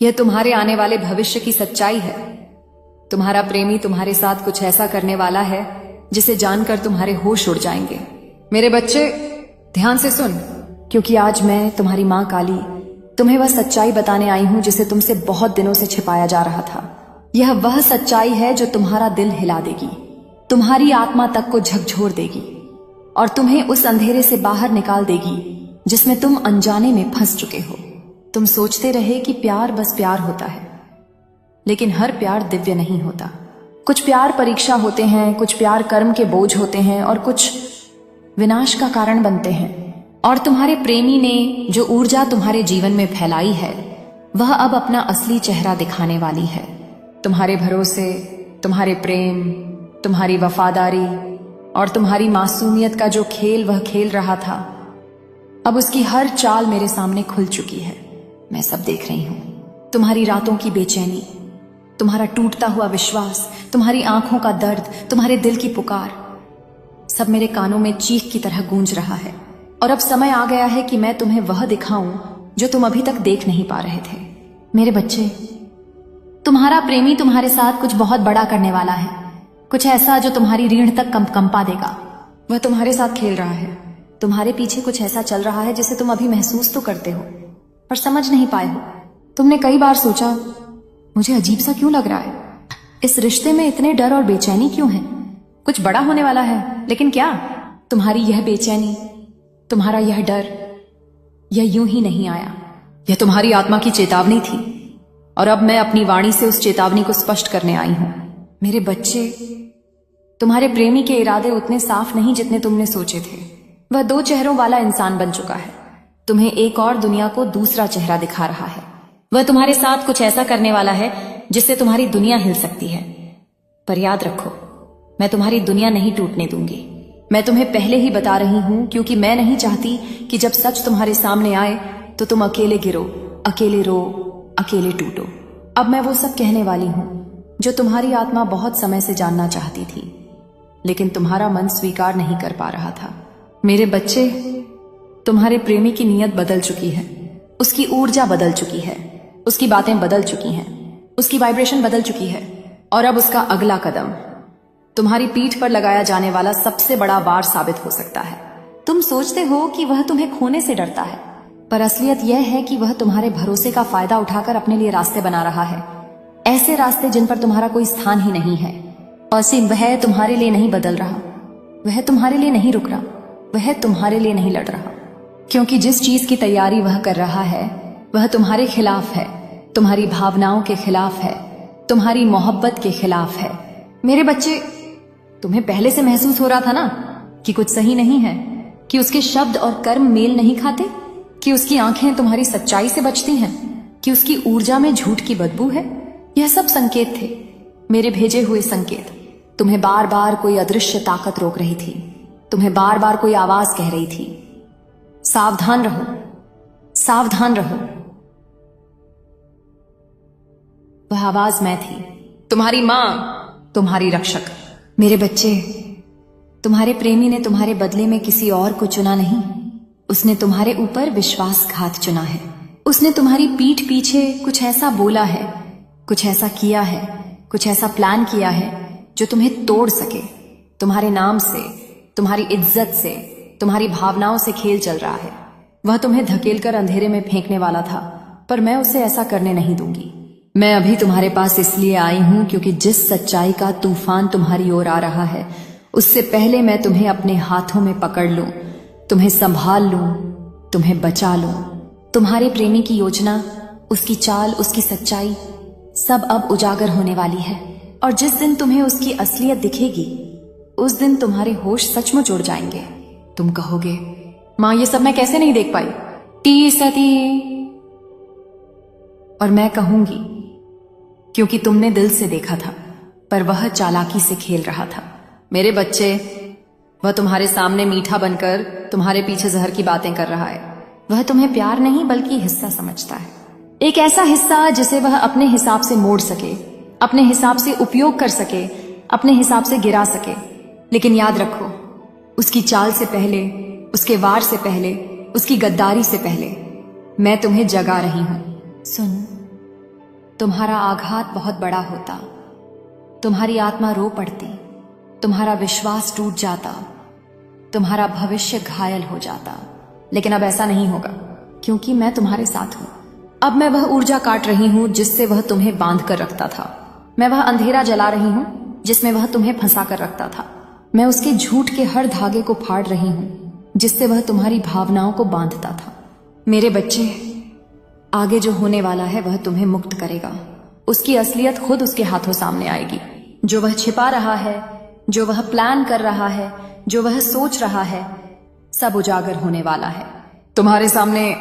यह तुम्हारे आने वाले भविष्य की सच्चाई है। तुम्हारा प्रेमी तुम्हारे साथ कुछ ऐसा करने वाला है जिसे जानकर तुम्हारे होश उड़ जाएंगे। मेरे बच्चे ध्यान से सुन, क्योंकि आज मैं तुम्हारी मां काली तुम्हें वह सच्चाई बताने आई हूं जिसे तुमसे बहुत दिनों से छिपाया जा रहा था। यह वह सच्चाई है जो तुम्हारा दिल हिला देगी, तुम्हारी आत्मा तक को झकझोर देगी और तुम्हें उस अंधेरे से बाहर निकाल देगी जिसमें तुम अनजाने में फंस चुके हो। तुम सोचते रहे कि प्यार बस प्यार होता है, लेकिन हर प्यार दिव्य नहीं होता। कुछ प्यार परीक्षा होते हैं, कुछ प्यार कर्म के बोझ होते हैं और कुछ विनाश का कारण बनते हैं। और तुम्हारे प्रेमी ने जो ऊर्जा तुम्हारे जीवन में फैलाई है वह अब अपना असली चेहरा दिखाने वाली है। तुम्हारे भरोसे, तुम्हारे प्रेम, तुम्हारी वफादारी और तुम्हारी मासूमियत का जो खेल वह खेल रहा था, अब उसकी हर चाल मेरे सामने खुल चुकी है। मैं सब देख रही हूं। तुम्हारी रातों की बेचैनी, तुम्हारा टूटता हुआ विश्वास, तुम्हारी आंखों का दर्द, तुम्हारे दिल की पुकार, सब मेरे कानों में चीख की तरह गूंज रहा है। और अब समय आ गया है कि मैं तुम्हें वह दिखाऊं जो तुम अभी तक देख नहीं पा रहे थे। मेरे बच्चे, तुम्हारा प्रेमी तुम्हारे साथ कुछ बहुत बड़ा करने वाला है, कुछ ऐसा जो तुम्हारी रीढ़ तक कंपा देगा। वह तुम्हारे साथ खेल रहा है। तुम्हारे पीछे कुछ ऐसा चल रहा है जिसे तुम अभी महसूस तो करते हो पर समझ नहीं पाए हो। तुमने कई बार सोचा, मुझे अजीब सा क्यों लग रहा है, इस रिश्ते में इतने डर और बेचैनी क्यों है, कुछ बड़ा होने वाला है। लेकिन क्या तुम्हारी यह बेचैनी, तुम्हारा यह डर, यह यूं ही नहीं आया। यह तुम्हारी आत्मा की चेतावनी थी और अब मैं अपनी वाणी से उस चेतावनी को स्पष्ट करने आई हूं। मेरे बच्चे, तुम्हारे प्रेमी के इरादे उतने साफ नहीं जितने तुमने सोचे थे। वह दो चेहरों वाला इंसान बन चुका है, तुम्हें एक और दुनिया को दूसरा चेहरा दिखा रहा है। वह तुम्हारे साथ कुछ ऐसा करने वाला है जिससे तुम्हारी दुनिया हिल सकती है। पर याद रखो, मैं तुम्हारी दुनिया नहीं टूटने दूंगी। मैं तुम्हें पहले ही बता रही हूं, क्योंकि मैं नहीं चाहती कि जब सच तुम्हारे सामने आए तो तुम अकेले गिरो, अकेले रो, अकेले टूटो। अब मैं वो सब कहने वाली हूं जो तुम्हारी आत्मा बहुत समय से जानना चाहती थी, लेकिन तुम्हारा मन स्वीकार नहीं कर पा रहा था। मेरे बच्चे, तुम्हारे प्रेमी की नीयत बदल चुकी है, उसकी ऊर्जा बदल चुकी है, उसकी बातें बदल चुकी हैं, उसकी वाइब्रेशन बदल चुकी है। और अब उसका अगला कदम तुम्हारी पीठ पर लगाया जाने वाला सबसे बड़ा वार साबित हो सकता है। तुम सोचते हो कि वह तुम्हें खोने से डरता है, पर असलियत यह है कि वह तुम्हारे भरोसे का फायदा उठाकर अपने लिए रास्ते बना रहा है। ऐसे रास्ते जिन पर तुम्हारा कोई स्थान ही नहीं है। और सिर्फ वह तुम्हारे लिए नहीं बदल रहा, वह तुम्हारे लिए नहीं रुक रहा, वह तुम्हारे लिए नहीं लड़ रहा। क्योंकि जिस चीज की तैयारी वह कर रहा है वह तुम्हारे खिलाफ है, तुम्हारी भावनाओं के खिलाफ है, तुम्हारी मोहब्बत के खिलाफ है। मेरे बच्चे, तुम्हें पहले से महसूस हो रहा था ना कि कुछ सही नहीं है, कि उसके शब्द और कर्म मेल नहीं खाते, कि उसकी आंखें तुम्हारी सच्चाई से बचती हैं, कि उसकी ऊर्जा में झूठ की बदबू है। यह सब संकेत थे, मेरे भेजे हुए संकेत। तुम्हें बार बार कोई अदृश्य ताकत रोक रही थी, तुम्हें बार बार कोई आवाज कह रही थी, सावधान रहो, सावधान रहो। वह आवाज मैं थी, तुम्हारी मां, तुम्हारी रक्षक। मेरे बच्चे, तुम्हारे प्रेमी ने तुम्हारे बदले में किसी और को चुना नहीं, उसने तुम्हारे ऊपर विश्वासघात चुना है। उसने तुम्हारी पीठ पीछे कुछ ऐसा बोला है, कुछ ऐसा किया है, कुछ ऐसा प्लान किया है जो तुम्हें तोड़ सके। तुम्हारे नाम से, तुम्हारी इज्जत से, तुम्हारी भावनाओं से खेल चल रहा है। वह तुम्हें धकेलकर अंधेरे में फेंकने वाला था, पर मैं उसे ऐसा करने नहीं दूंगी। मैं अभी तुम्हारे पास इसलिए आई हूं क्योंकि जिस सच्चाई का तूफान तुम्हारी ओर आ रहा है उससे पहले मैं तुम्हें अपने हाथों में पकड़ लूं, तुम्हें संभाल लूं, तुम्हें बचा लूं। तुम्हारे प्रेमी की योजना, उसकी चाल, उसकी सच्चाई सब अब उजागर होने वाली है। और जिस दिन तुम्हें उसकी असलियत दिखेगी उस दिन तुम्हारे होश सचमुच उड़ जाएंगे। तुम कहोगे, मां ये सब मैं कैसे नहीं देख पाई, टी सती। और मैं कहूंगी, क्योंकि तुमने दिल से देखा था, पर वह चालाकी से खेल रहा था। मेरे बच्चे, वह तुम्हारे सामने मीठा बनकर तुम्हारे पीछे जहर की बातें कर रहा है। वह तुम्हें प्यार नहीं बल्कि हिस्सा समझता है, एक ऐसा हिस्सा जिसे वह अपने हिसाब से मोड़ सके, अपने हिसाब से उपयोग कर सके, अपने हिसाब से गिरा सके। लेकिन याद रखो, उसकी चाल से पहले, उसके वार से पहले, उसकी गद्दारी से पहले मैं तुम्हें जगा रही हूं। सुन, तुम्हारा आघात बहुत बड़ा होता, तुम्हारी आत्मा रो पड़ती, तुम्हारा विश्वास टूट जाता, तुम्हारा भविष्य घायल हो जाता। लेकिन अब ऐसा नहीं होगा, क्योंकि मैं तुम्हारे साथ हूं। अब मैं वह ऊर्जा काट रही हूं जिससे वह तुम्हें बांध कर रखता था। मैं वह अंधेरा जला रही हूं जिसमें वह तुम्हें फंसा कर रखता था। मैं उसके झूठ के हर धागे को फाड़ रही हूं जिससे वह तुम्हारी भावनाओं को बांधता था। मेरे बच्चे, आगे जो होने वाला है वह तुम्हें मुक्त करेगा। उसकी असलियत खुद उसके हाथों सामने आएगी। जो वह छिपा रहा है, जो वह प्लान कर रहा है, जो वह सोच रहा है, सब उजागर होने वाला है तुम्हारे सामने,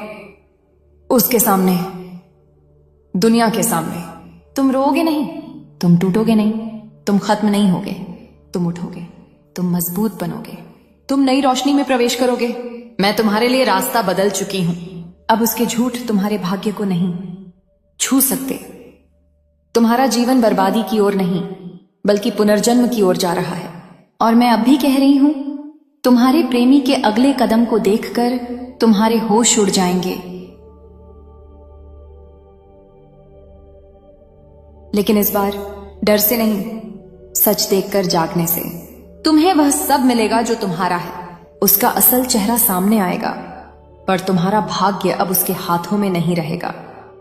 उसके सामने, दुनिया के सामने। तुम रोओगे नहीं, तुम टूटोगे नहीं, तुम खत्म नहीं होगे, तुम उठोगे, तुम मजबूत बनोगे, तुम नई रोशनी में प्रवेश करोगे। मैं तुम्हारे लिए रास्ता बदल चुकी हूं। अब उसके झूठ तुम्हारे भाग्य को नहीं छू सकते। तुम्हारा जीवन बर्बादी की ओर नहीं, बल्कि पुनर्जन्म की ओर जा रहा है। और मैं अब भी कह रही हूं, तुम्हारे प्रेमी के अगले कदम को देखकर तुम्हारे होश उड़ जाएंगे। लेकिन इस बार डर से नहीं, सच देखकर जागने से। तुम्हें वह सब मिलेगा जो तुम्हारा है। उसका असल चेहरा सामने आएगा, पर तुम्हारा भाग्य अब उसके हाथों में नहीं रहेगा।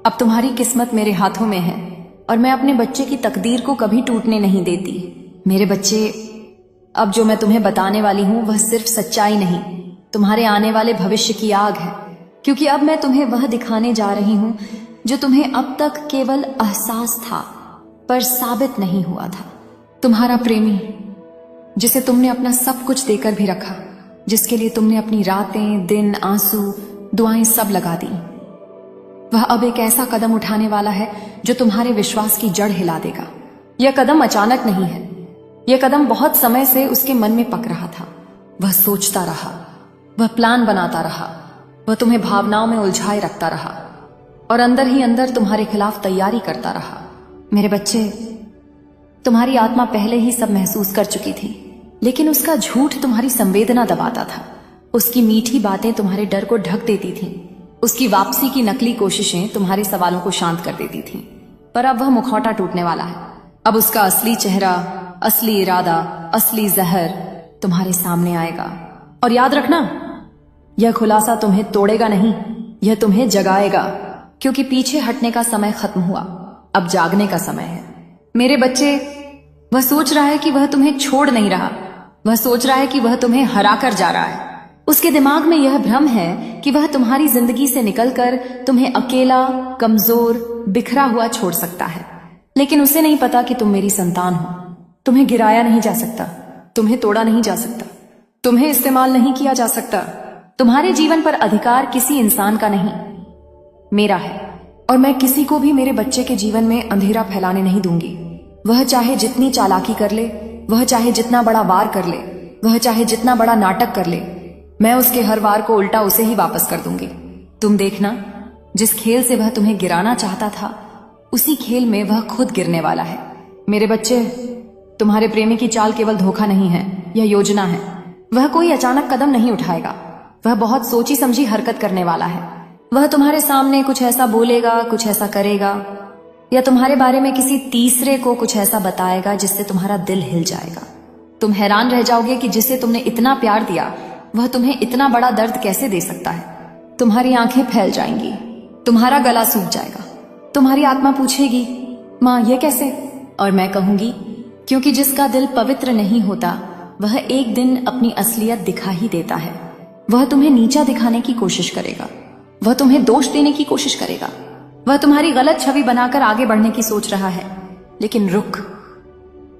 अब तुम्हारी किस्मत मेरे हाथों में है और मैं अपने बच्चे की तकदीर को कभी टूटने नहीं देती। मेरे बच्चे, अब जो मैं तुम्हें बताने वाली हूं वह सिर्फ सच्चाई नहीं, तुम्हारे आने वाले भविष्य की आग है। क्योंकि अब मैं तुम्हें वह दिखाने जा रही हूं जो तुम्हें अब तक केवल एहसास था पर साबित नहीं हुआ था। तुम्हारा प्रेमी, जिसे तुमने अपना सब कुछ देकर भी रखा, जिसके लिए तुमने अपनी रातें, दिन, आंसू, दुआएं सब लगा दी, वह अब एक ऐसा कदम उठाने वाला है जो तुम्हारे विश्वास की जड़ हिला देगा। यह कदम अचानक नहीं है, यह कदम बहुत समय से उसके मन में पक रहा था। वह सोचता रहा, वह प्लान बनाता रहा, वह तुम्हें भावनाओं में उलझाए रखता रहा और अंदर ही अंदर तुम्हारे खिलाफ तैयारी करता रहा। मेरे बच्चे, तुम्हारी आत्मा पहले ही सब महसूस कर चुकी थी, लेकिन उसका झूठ तुम्हारी संवेदना दबाता था। उसकी मीठी बातें तुम्हारे डर को ढक देती थीं। उसकी वापसी की नकली कोशिशें तुम्हारे सवालों को शांत कर देती थीं। पर अब वह मुखौटा टूटने वाला है। अब उसका असली चेहरा, असली इरादा, असली जहर तुम्हारे सामने आएगा। और याद रखना, यह खुलासा तुम्हें तोड़ेगा नहीं, यह तुम्हें जगाएगा। क्योंकि पीछे हटने का समय खत्म हुआ, अब जागने का समय है। मेरे बच्चे, वह सोच रहा है कि वह तुम्हें छोड़ नहीं रहा, वह सोच रहा है कि वह तुम्हें हरा कर जा रहा है। उसके दिमाग में यह भ्रम है कि वह तुम्हारी जिंदगी से निकलकर तुम्हें अकेला, कमजोर, बिखरा हुआ छोड़ सकता है। लेकिन उसे नहीं पता कि तुम मेरी संतान हो। तुम्हें गिराया नहीं जा सकता, तुम्हें तोड़ा नहीं जा सकता, तुम्हें इस्तेमाल नहीं किया जा सकता। तुम्हारे जीवन पर अधिकार किसी इंसान का नहीं, मेरा है। और मैं किसी को भी मेरे बच्चे के जीवन में अंधेरा फैलाने नहीं दूंगी। वह चाहे जितनी चालाकी कर ले, वह चाहे जितना बड़ा वार कर ले, वह चाहे जितना बड़ा नाटक कर ले, मैं उसके हर वार को उल्टा उसे ही वापस कर दूंगी। तुम देखना, जिस खेल से वह तुम्हें गिराना चाहता था, उसी खेल में वह खुद गिरने वाला है। मेरे बच्चे, तुम्हारे प्रेमी की चाल केवल धोखा नहीं है, यह योजना है। वह कोई अचानक कदम नहीं उठाएगा, वह बहुत सोची समझी हरकत करने वाला है। वह तुम्हारे सामने कुछ ऐसा बोलेगा, कुछ ऐसा करेगा, या तुम्हारे बारे में किसी तीसरे को कुछ ऐसा बताएगा जिससे तुम्हारा दिल हिल जाएगा। तुम हैरान रह जाओगे कि जिसे तुमने इतना प्यार दिया वह तुम्हें इतना बड़ा दर्द कैसे दे सकता है। तुम्हारी आंखें फैल जाएंगी, तुम्हारा गला सूख जाएगा। तुम्हारी आत्मा पूछेगी, माँ ये कैसे? और मैं कहूंगी, क्योंकि जिसका दिल पवित्र नहीं होता वह एक दिन अपनी असलियत दिखा ही देता है। वह तुम्हें नीचा दिखाने की कोशिश करेगा, वह तुम्हें दोष देने की कोशिश करेगा, वह तुम्हारी गलत छवि बनाकर आगे बढ़ने की सोच रहा है। लेकिन रुक,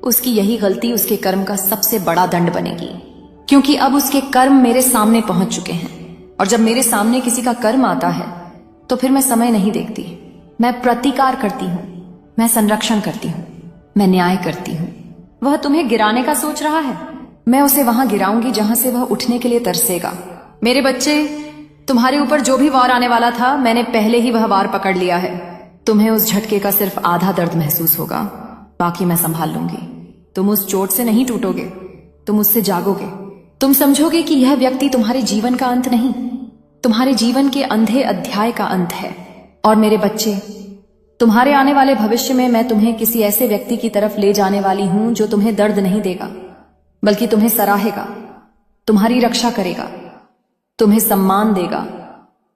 उसकी यही गलती उसके कर्म का सबसे बड़ा दंड बनेगी। क्योंकि अब उसके कर्म मेरे सामने पहुंच चुके हैं, और जब मेरे सामने किसी का कर्म आता है तो फिर मैं समय नहीं देखती, मैं प्रतिकार करती हूं, मैं संरक्षण करती हूं, मैं न्याय करती हूं। वह तुम्हें गिराने का सोच रहा है, मैं उसे वहां गिराऊंगी जहां से वह उठने के लिए तरसेगा। मेरे बच्चे, तुम्हारे ऊपर जो भी वार आने वाला था, मैंने पहले ही वह वार पकड़ लिया है। तुम्हें उस झटके का सिर्फ आधा दर्द महसूस होगा, बाकी मैं संभाल लूंगी। तुम उस चोट से नहीं टूटोगे, तुम उससे जागोगे। तुम समझोगे कि यह व्यक्ति तुम्हारे जीवन का अंत नहीं, तुम्हारे जीवन के अंधे अध्याय का अंत है। और मेरे बच्चे, तुम्हारे आने वाले भविष्य में मैं तुम्हें किसी ऐसे व्यक्ति की तरफ ले जाने वाली हूं जो तुम्हें दर्द नहीं देगा, बल्कि तुम्हें सराहेगा, तुम्हारी रक्षा करेगा, तुम्हें सम्मान देगा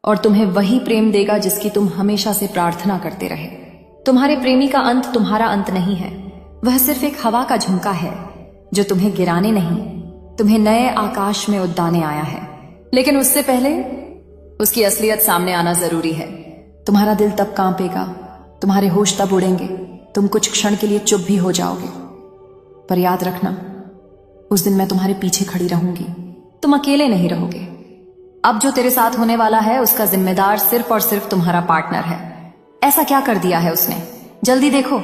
और तुम्हें वही प्रेम देगा जिसकी तुम हमेशा से प्रार्थना करते रहे। तुम्हारे प्रेमी का अंत तुम्हारा अंत नहीं है, वह सिर्फ एक हवा का झुमका है जो तुम्हें गिराने नहीं, तुम्हें नए आकाश में उड़ाने आया है। लेकिन उससे पहले उसकी असलियत सामने आना जरूरी है। तुम्हारा दिल तब कांपेगा, तुम्हारे होश तब उड़ेंगे, तुम कुछ क्षण के लिए चुप भी हो जाओगे, पर याद रखना, उस दिन मैं तुम्हारे पीछे खड़ी रहूंगी। तुम अकेले नहीं रहोगे। अब जो तेरे साथ होने वाला है उसका जिम्मेदार सिर्फ और सिर्फ तुम्हारा पार्टनर है। ऐसा क्या कर दिया है उसने? जल्दी देखो,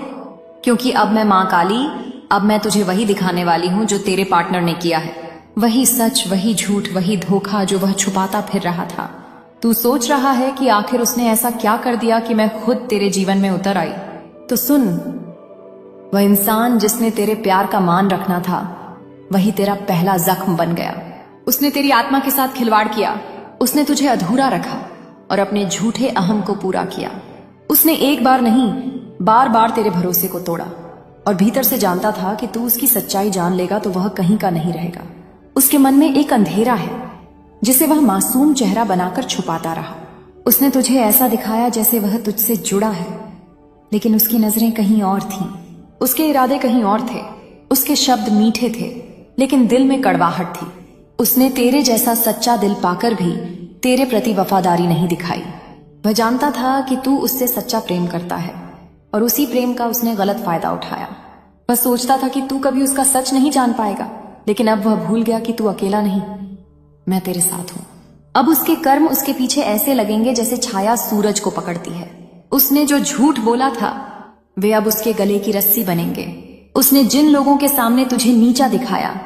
क्योंकि अब मैं मां काली, अब मैं तुझे वही दिखाने वाली हूं जो तेरे पार्टनर ने किया है। वही सच, वही झूठ, वही धोखा जो वह छुपाता फिर रहा था। तू सोच रहा है कि आखिर उसने ऐसा क्या कर दिया कि मैं खुद तेरे जीवन में उतर आई? तो सुन, वह इंसान जिसने तेरे प्यार का मान रखना था, वही तेरा पहला जख्म बन गया। उसने तेरी आत्मा के साथ खिलवाड़ किया, उसने तुझे अधूरा रखा और अपने झूठे अहम को पूरा किया। उसने एक बार नहीं, बार बार तेरे भरोसे को तोड़ा और भीतर से जानता था कि तू उसकी सच्चाई जान लेगा तो वह कहीं का नहीं रहेगा। उसके मन में एक अंधेरा है जिसे वह मासूम चेहरा बनाकर छुपाता रहा। उसने तुझे ऐसा दिखाया जैसे वह तुझसे जुड़ा है, लेकिन उसकी नजरें कहीं और थीं, उसके इरादे कहीं और थे। उसके शब्द मीठे थे, लेकिन दिल में कड़वाहट थी। उसने तेरे जैसा सच्चा दिल पाकर भी तेरे प्रति वफादारी नहीं दिखाई। वह जानता था कि तू उससे सच्चा प्रेम करता है और उसी प्रेम का उसने गलत फायदा उठाया। वह सोचता था कि तू कभी उसका सच नहीं जान पाएगा, लेकिन अब वह भूल गया कि तू अकेला नहीं, मैं तेरे साथ हूं। अब उसके कर्म उसके पीछे ऐसे लगेंगे जैसे छाया सूरज को पकड़ती है। उसने जो झूठ बोला था वे अब उसके गले की रस्सी बनेंगे। उसने जिन लोगों के सामने तुझे नीचा दिखाया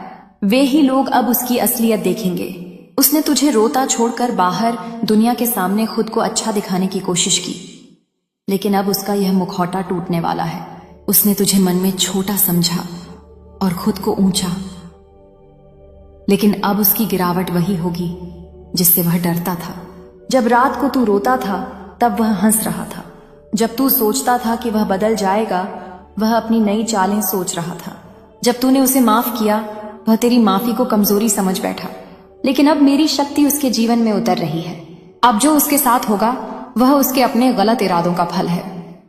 वे ही लोग अब उसकी असलियत देखेंगे। उसने तुझे रोता छोड़कर बाहर दुनिया के सामने खुद को अच्छा दिखाने की कोशिश की, लेकिन अब उसका यह मुखौटा टूटने वाला है। उसने तुझे मन में छोटा समझा और खुद को ऊंचा, लेकिन अब उसकी गिरावट वही होगी जिससे वह डरता था। जब रात को तू रोता था तब वह हंस रहा था। जब तू सोचता था कि वह बदल जाएगा, वह अपनी नई चालें सोच रहा था। जब तूने उसे माफ किया, वह तेरी माफी को कमजोरी समझ बैठा, लेकिन अब मेरी शक्ति उसके जीवन में उतर रही है। अब जो उसके साथ होगा वह उसके अपने गलत इरादों का फल है।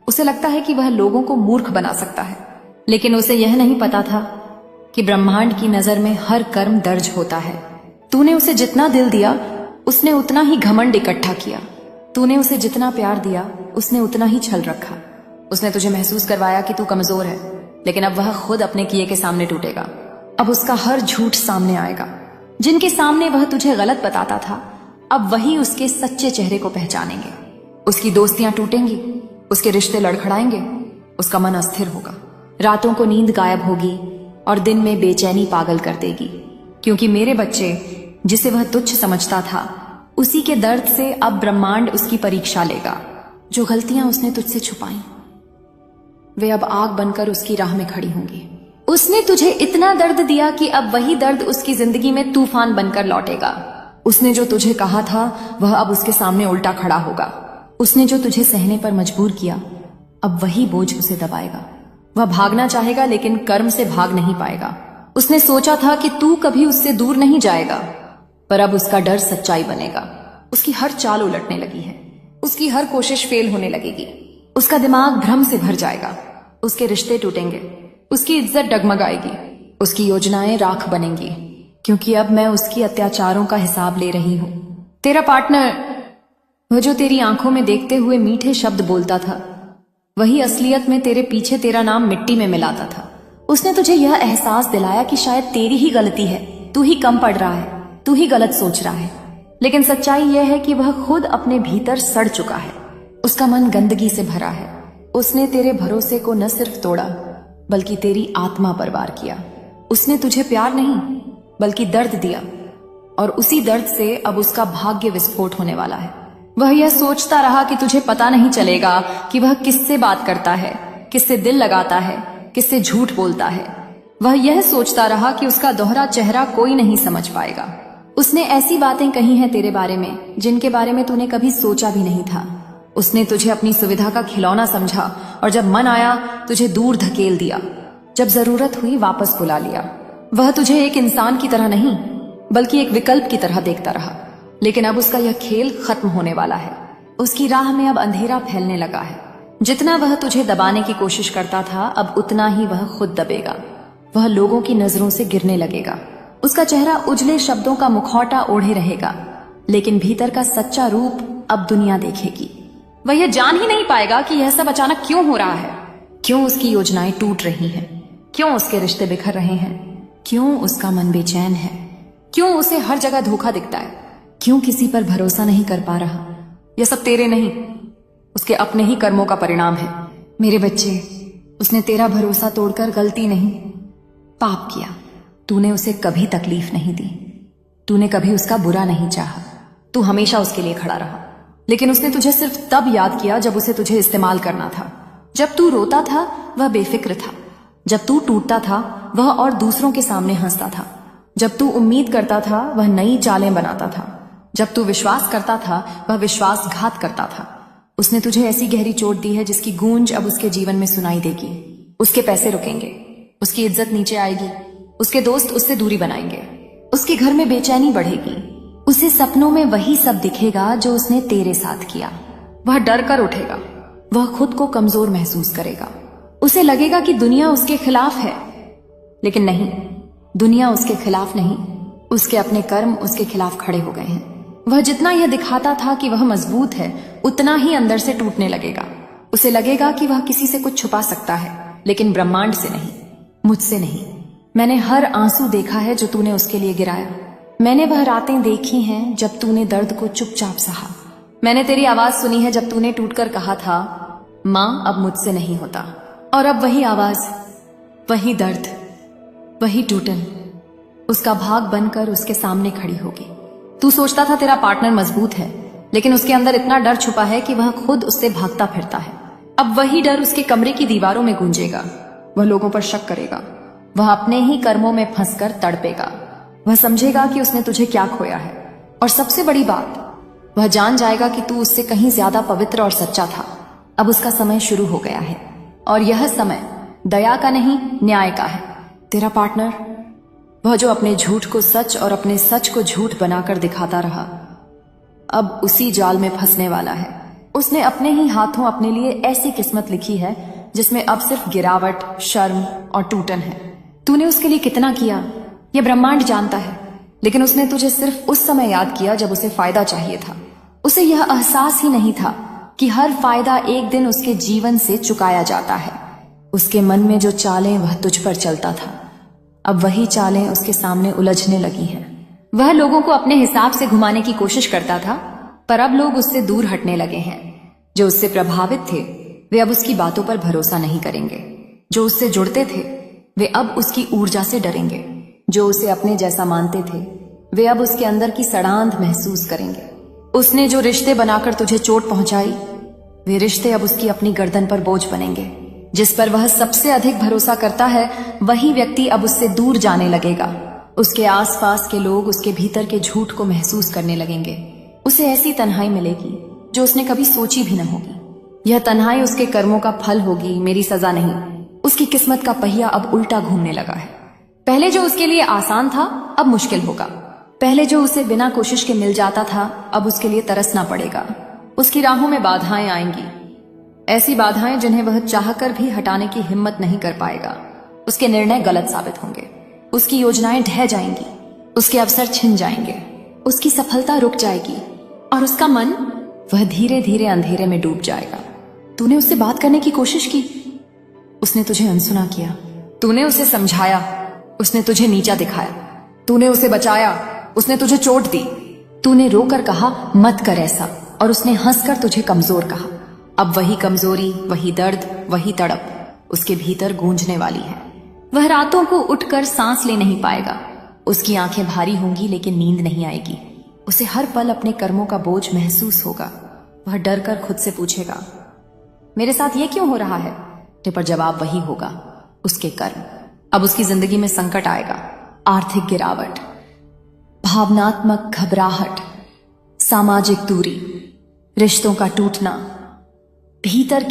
उसे लगता है कि वह लोगों को मूर्ख बना सकता है, लेकिन उसे यह नहीं पता था कि ब्रह्मांड की नजर में हर कर्म दर्ज होता है। तूने उसे जितना दिल दिया उसने उतना ही घमंड इकट्ठा किया। तूने उसे जितना प्यार दिया उसने उतना ही छल रखा। उसने तुझे महसूस करवाया कि तू कमजोर है, लेकिन अब वह खुद अपने किए के सामने टूटेगा। अब उसका हर झूठ सामने आएगा। जिनके सामने वह तुझे गलत बताता था, अब वही उसके सच्चे चेहरे को पहचानेंगे। उसकी दोस्तियां टूटेंगी, उसके रिश्ते लड़खड़ाएंगे, उसका मन अस्थिर होगा, रातों को नींद गायब होगी और दिन में बेचैनी पागल कर देगी, क्योंकि मेरे बच्चे जिसे वह तुच्छ समझता था उसी के दर्द से अब ब्रह्मांड उसकी परीक्षा लेगा। जो गलतियां उसने तुझसे छुपाई वे अब आग बनकर उसकी राह में खड़ी होंगी। उसने तुझे इतना दर्द दिया कि अब वही दर्द उसकी जिंदगी में तूफान बनकर लौटेगा। उसने जो तुझे कहा था वह अब उसके सामने उल्टा खड़ा होगा। उसने जो तुझे सहने पर मजबूर किया, अब वही बोझ उसे दबाएगा। वह भागना चाहेगा लेकिन कर्म से भाग नहीं पाएगा। उसने सोचा था कि तू कभी उससे दूर नहीं जाएगा, पर अब उसका डर सच्चाई बनेगा। उसकी हर चाल उलटने लगी है, उसकी हर कोशिश फेल होने लगेगी। उसका दिमाग भ्रम से भर जाएगा, उसके रिश्ते टूटेंगे, उसकी इज्जत डगमगाएगी, उसकी योजनाएं राख बनेंगी, क्योंकि अब मैं उसकी अत्याचारों का हिसाब ले रही हूं। तेरा पार्टनर, वह जो तेरी आंखों में देखते हुए मीठे शब्द बोलता था, वही असलियत में तेरे पीछे तेरा नाम मिट्टी में मिलाता था। उसने तुझे यह एहसास दिलाया कि शायद तेरी ही गलती है, तू ही कम पड़ रहा है, तू ही गलत सोच रहा है। लेकिन सच्चाई यह है कि वह खुद अपने भीतर सड़ चुका है। उसका मन गंदगी से भरा है। उसने तेरे भरोसे को न सिर्फ तोड़ा बल्कि तेरी आत्मा पर वार किया। उसने तुझे प्यार नहीं बल्कि दर्द दिया, और उसी दर्द से अब उसका भाग्य विस्फोट होने वाला है। वह यह सोचता रहा कि तुझे पता नहीं चलेगा कि वह किससे बात करता है, किससे दिल लगाता है, किससे झूठ बोलता है। वह यह सोचता रहा कि उसका दोहरा चेहरा कोई नहीं समझ पाएगा। उसने ऐसी बातें कही हैं तेरे बारे में जिनके बारे में तूने कभी सोचा भी नहीं था। उसने तुझे अपनी सुविधा का खिलौना समझा और जब मन आया तुझे दूर धकेल दिया, जब जरूरत हुई वापस बुला लिया। वह तुझे एक इंसान की तरह नहीं बल्कि एक विकल्प की तरह देखता रहा। लेकिन अब उसका यह खेल खत्म होने वाला है। उसकी राह में अब अंधेरा फैलने लगा है। जितना वह तुझे दबाने की कोशिश करता था, अब उतना ही वह खुद दबेगा। वह लोगों की नजरों से गिरने लगेगा। उसका चेहरा उजले शब्दों का मुखौटा ओढ़े रहेगा, लेकिन भीतर का सच्चा रूप अब दुनिया देखेगी। वह यह जान ही नहीं पाएगा कि यह सब अचानक क्यों हो रहा है, क्यों उसकी योजनाएं टूट रही हैं, क्यों उसके रिश्ते बिखर रहे हैं, क्यों उसका मन बेचैन है, क्यों उसे हर जगह धोखा दिखता है, क्यों किसी पर भरोसा नहीं कर पा रहा। यह सब तेरे नहीं, उसके अपने ही कर्मों का परिणाम है। मेरे बच्चे, उसने तेरा भरोसा तोड़कर गलती नहीं, पाप किया। तूने उसे कभी तकलीफ नहीं दी, तूने कभी उसका बुरा नहीं चाहा, तू हमेशा उसके लिए खड़ा रहा। लेकिन उसने तुझे सिर्फ तब याद किया जब उसे तुझे इस्तेमाल करना था। जब तू रोता था वह बेफिक्र था, जब तू टूटता था वह और दूसरों के सामने हंसता था, जब तू उम्मीद करता था वह नई चालें बनाता था, जब तू विश्वास करता था वह विश्वासघात करता था। उसने तुझे ऐसी गहरी चोट दी है जिसकी गूंज अब उसके जीवन में सुनाई देगी। उसके पैसे रुकेंगे, उसकी इज्जत नीचे आएगी, उसके दोस्त उससे दूरी बनाएंगे, उसके घर में बेचैनी बढ़ेगी। उसे सपनों में वही सब दिखेगा जो उसने तेरे साथ किया। वह डर कर उठेगा, वह खुद को कमजोर महसूस करेगा। उसे लगेगा कि दुनिया उसके खिलाफ है, लेकिन नहीं, दुनिया उसके खिलाफ नहीं, उसके अपने कर्म उसके खिलाफ खड़े हो गए हैं। वह जितना यह दिखाता था कि वह मजबूत है, उतना ही अंदर से टूटने लगेगा। उसे लगेगा कि वह किसी से कुछ छुपा सकता है, लेकिन ब्रह्मांड से नहीं, मुझसे नहीं। मैंने हर आंसू देखा है जो तूने उसके लिए गिराया। मैंने वह रातें देखी हैं जब तूने दर्द को चुपचाप सहा। मैंने तेरी आवाज सुनी है जब तूने टूटकर कहा था, मां अब मुझसे नहीं होता। और अब वही आवाज, वही दर्द, वही टूटन उसका भाग बनकर उसके सामने खड़ी होगी। तू सोचता था तेरा पार्टनर मजबूत है, लेकिन उसके अंदर इतना डर छुपा है कि वह खुद उससे भागता फिरता है। अब वही डर उसके कमरे की दीवारों में गूंजेगा। वह लोगों पर शक करेगा, वह अपने ही कर्मों में फंसकर तड़पेगा। वह समझेगा कि उसने तुझे क्या खोया है, और सबसे बड़ी बात, वह जान जाएगा कि तू उससे कहीं ज्यादा पवित्र और सच्चा था। अब उसका समय शुरू हो गया है, और यह समय दया का नहीं, न्याय का है। तेरा पार्टनर, वह जो अपने झूठ को सच और अपने सच को झूठ बनाकर दिखाता रहा, अब उसी जाल में फंसने वाला है। उसने अपने ही हाथों अपने लिए ऐसी किस्मत लिखी है जिसमें अब सिर्फ गिरावट, शर्म और टूटन है। तूने उसके लिए कितना किया यह ब्रह्मांड जानता है, लेकिन उसने तुझे सिर्फ उस समय याद किया जब उसे फायदा चाहिए था। उसे यह एहसास ही नहीं था कि हर फायदा एक दिन उसके जीवन से चुकाया जाता है। उसके मन में जो चालें वह तुझ पर चलता था, अब वही चालें उसके सामने उलझने लगी हैं। वह लोगों को अपने हिसाब से घुमाने की कोशिश करता था, पर अब लोग उससे दूर हटने लगे हैं। जो उससे प्रभावित थे वे अब उसकी बातों पर भरोसा नहीं करेंगे। जो उससे जुड़ते थे वे अब उसकी ऊर्जा से डरेंगे। जो उसे अपने जैसा मानते थे वे अब उसके अंदर की सड़ांध महसूस करेंगे। उसने जो रिश्ते बनाकर तुझे चोट पहुंचाई, वे रिश्ते अब उसकी अपनी गर्दन पर बोझ बनेंगे। जिस पर वह सबसे अधिक भरोसा करता है वही व्यक्ति अब उससे दूर जाने लगेगा। उसके आसपास के लोग उसके भीतर के झूठ को महसूस करने लगेंगे। उसे ऐसी तन्हाई मिलेगी जो उसने कभी सोची भी न होगी। यह तन्हाई उसके कर्मों का फल होगी, मेरी सजा नहीं। उसकी किस्मत का पहिया अब उल्टा घूमने लगा है। पहले जो उसके लिए आसान था अब मुश्किल होगा। पहले जो उसे बिना कोशिश के मिल जाता था अब उसके लिए तरसना पड़ेगा। उसकी राहों में बाधाएं आएंगी, ऐसी बाधाएं जिन्हें वह चाहकर भी हटाने की हिम्मत नहीं कर पाएगा। उसके निर्णय गलत साबित होंगे, उसकी योजनाएं ढह जाएंगी, उसके अवसर छिन जाएंगे, उसकी सफलता रुक जाएगी और उसका मन, वह धीरे धीरे अंधेरे में डूब जाएगा। तूने उससे बात करने की कोशिश की, उसने तुझे अनसुना किया। तूने उसे समझाया, उसने तुझे नीचा दिखाया। तूने उसे बचाया, उसने तुझे चोट दी। तूने रोकर कहा मत कर ऐसा, और उसने हंसकर तुझे कमजोर कहा। अब वही कमजोरी, वही दर्द, वही तड़प उसके भीतर गूंजने वाली है। वह रातों को उठकर सांस ले नहीं पाएगा। उसकी आंखें भारी होंगी लेकिन नींद नहीं आएगी। उसे हर पल अपने कर्मों का बोझ महसूस होगा। वह डर कर खुद से पूछेगा, मेरे साथ ये क्यों हो रहा है? पर जवाब वही होगा, उसके कर्म। अब उसकी जिंदगी में संकट आएगा, आर्थिक गिरावट, भावनात्मक घबराहट, सामाजिक दूरी, रिश्तों का टूटना, भीतर